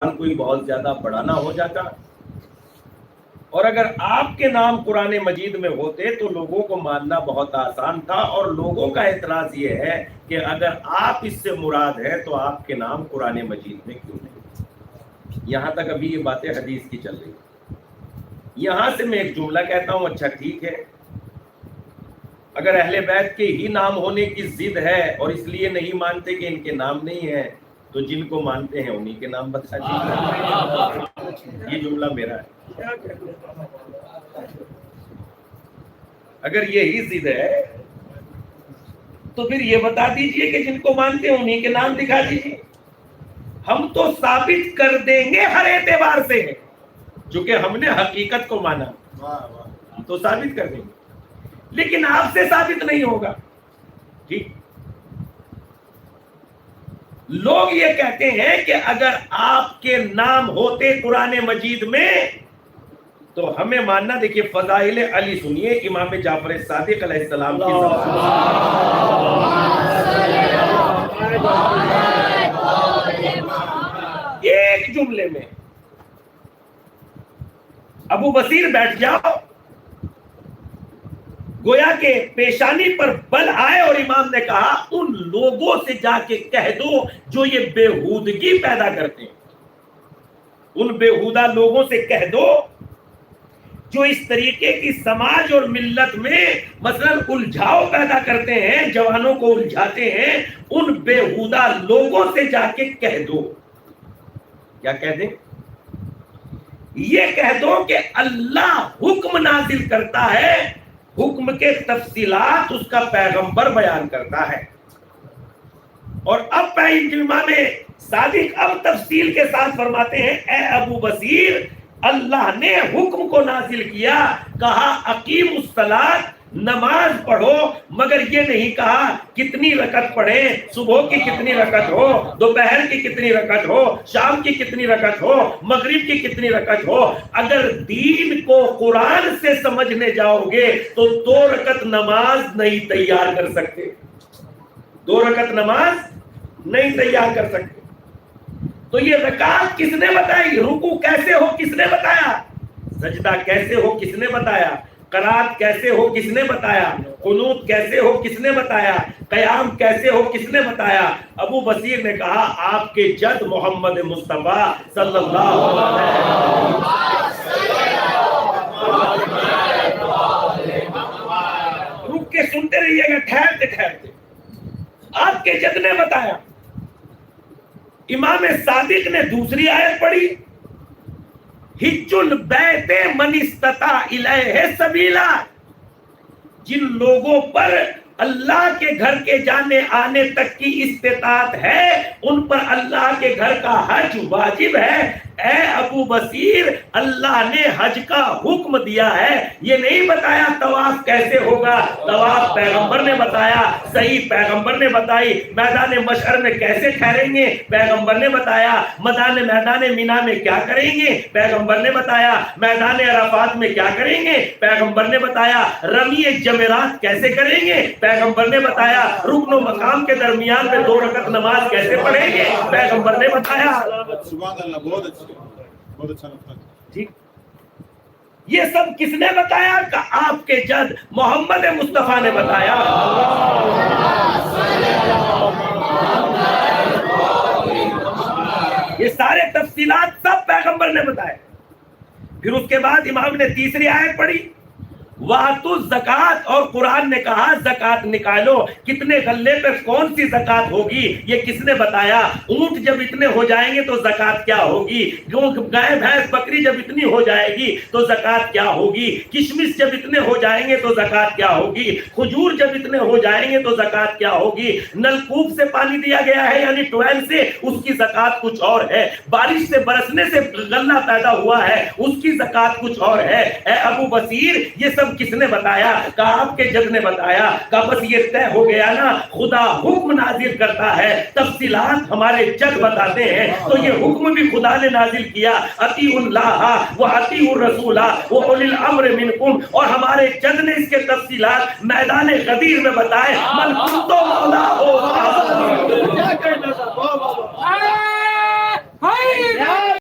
کوئی بہت زیادہ بڑا نہ ہو جاتا، اور اگر آپ کے نام قرآن مجید میں ہوتے تو لوگوں کو ماننا بہت آسان تھا. اور لوگوں کا اعتراض یہ ہے کہ اگر آپ اس سے مراد ہے تو آپ کے نام قرآن مجید میں کیوں نہیں؟ یہاں تک ابھی یہ باتیں حدیث کی چل رہی. یہاں سے میں ایک جملہ کہتا ہوں، اچھا ٹھیک ہے، اگر اہل بیت کے ہی نام ہونے کی ضد ہے اور اس لیے نہیں مانتے کہ ان کے نام نہیں ہیں، تو جن کو مانتے ہیں انہی کے نام بتا دیجیے. یہ جملہ میرا ہے. اگر یہی ضد ہے تو پھر یہ بتا دیجئے کہ جن کو مانتے ہیں انہی کے نام دکھا دیجئے. ہم تو ثابت کر دیں گے ہر اعتبار سے، چونکہ ہم نے حقیقت کو مانا، ہم تو ثابت کر دیں گے، لیکن آپ سے ثابت نہیں ہوگا. ٹھیک، لوگ یہ کہتے ہیں کہ اگر آپ کے نام ہوتے قرآن مجید میں تو ہمیں ماننا. دیکھیے فضائل علی سنیے، امام جعفر صادق علیہ السلام کی ایک جملے میں ابو بصیر بیٹھ جاؤ، گویا کہ پیشانی پر بل آئے اور امام نے کہا ان لوگوں سے جا کے کہہ دو جو یہ بےہودگی پیدا کرتے ہیں، ان بےہودہ لوگوں سے کہہ دو جو اس طریقے کی سماج اور ملت میں مثلا الجھاؤ پیدا کرتے ہیں، جوانوں کو الجھاتے ہیں، ان بےہودہ لوگوں سے جا کے کہہ دو. کیا کہہ دیں؟ یہ کہہ دو کہ اللہ حکم نازل کرتا ہے، حکم کے تفصیلات اس کا پیغمبر بیان کرتا ہے. اور اب امام صادق اب تفصیل کے ساتھ فرماتے ہیں، اے ابو بصیر، اللہ نے حکم کو نازل کیا، کہا اقیم الصلاۃ، نماز پڑھو، مگر یہ نہیں کہا کتنی رکعت پڑھیں، صبح کی کتنی رکعت ہو، دوپہر کی کتنی رکعت ہو، شام کی کتنی رکعت ہو، مغرب کی کتنی رکعت ہو. اگر دین کو قرآن سے سمجھنے جاؤ گے تو 2 رکعت نماز نہیں تیار کر سکتے، 2 رکعت نماز نہیں تیار کر سکتے. تو یہ رکعت کس نے بتائی؟ رکوع کیسے ہو کس نے بتایا؟ سجدہ کیسے ہو کس نے بتایا؟ قرات کیسے ہو کس نے بتایا؟ قنوت کیسے ہو کس نے بتایا؟ قیام کیسے ہو کس نے بتایا؟ ابو بصیر نے کہا آپ کے جد محمد مصطفیٰ صلی اللہ علیہ وسلم. رک کے سنتے رہیے گا، ٹھہرتے ٹھہرتے. آپ کے جد نے بتایا. امام صادق نے دوسری آیت پڑھی، حج البیت من استطاع الیہ سبیلا، جن لوگوں پر اللہ کے گھر کے جانے آنے تک کی استطاعت ہے ان پر اللہ کے گھر کا حج واجب ہے. اے ابو بصیر، اللہ نے حج کا حکم دیا ہے، یہ نہیں بتایا طواف کیسے ہوگا، طواف پیغمبر نے بتایا، صحیح پیغمبر نے بتائی. میدان مشعر میں کیسے ٹھہریں گے پیغمبر نے بتایا، میدان مینا میں کیا کریں گے پیغمبر نے بتایا، میدان عرفات میں کیا کریں گے پیغمبر نے بتایا، رمی جمرات کیسے کریں گے پیغمبر نے بتایا، رکن و مقام کے درمیان میں 2 رکعت نماز کیسے پڑھیں گے پیغمبر نے بتایا. سبحان اللہ، بہت اچھا لگتا ہے. ٹھیک، یہ سب کس نے بتایا؟ کہ آپ کے جد محمد مصطفیٰ نے بتایا. یہ سارے تفصیلات سب پیغمبر نے بتائے. پھر اس کے بعد امام نے تیسری آیت پڑھی، وَآتُوا الزَّکَاۃَ، اور قرآن نے کہا زکات نکالو. کتنے غلے پہ کون سی زکات ہوگی یہ کس نے بتایا؟ اونٹ جب اتنے ہو جائیں گے تو زکات کیا ہوگی، گائے بھینس بکری جب اتنی ہو جائے گی تو زکات کیا ہوگی، کشمش جب اتنے ہو جائیں گے تو زکات کیا ہوگی، کھجور جب اتنے ہو جائیں گے تو زکات کیا ہوگی. نلکوپ سے پانی دیا گیا ہے یعنی ٹویل سے، اس کی زکات کچھ اور ہے. بارش سے برسنے سے غلہ پیدا ہوا ہے، اس کی زکات کچھ اور ہے. اے ابو بصیر، یہ سب کس نے بتایا؟ کہ آپ کے جد نے بتایا. کہ بس یہ طے ہو گیا نا، خدا حکم نازل کرتا ہے، تفصیلات ہمارے جد بتاتے ہیں. تو یہ حکم بھی خدا نے نازل کیا، اطیعوا اللہ و اطیعوا الرسول و اولی الامر منکم، اور ہمارے جد نے اس کے تفصیلات میدان غدیر میں بتائے. من کنتم مولا ہو ہائے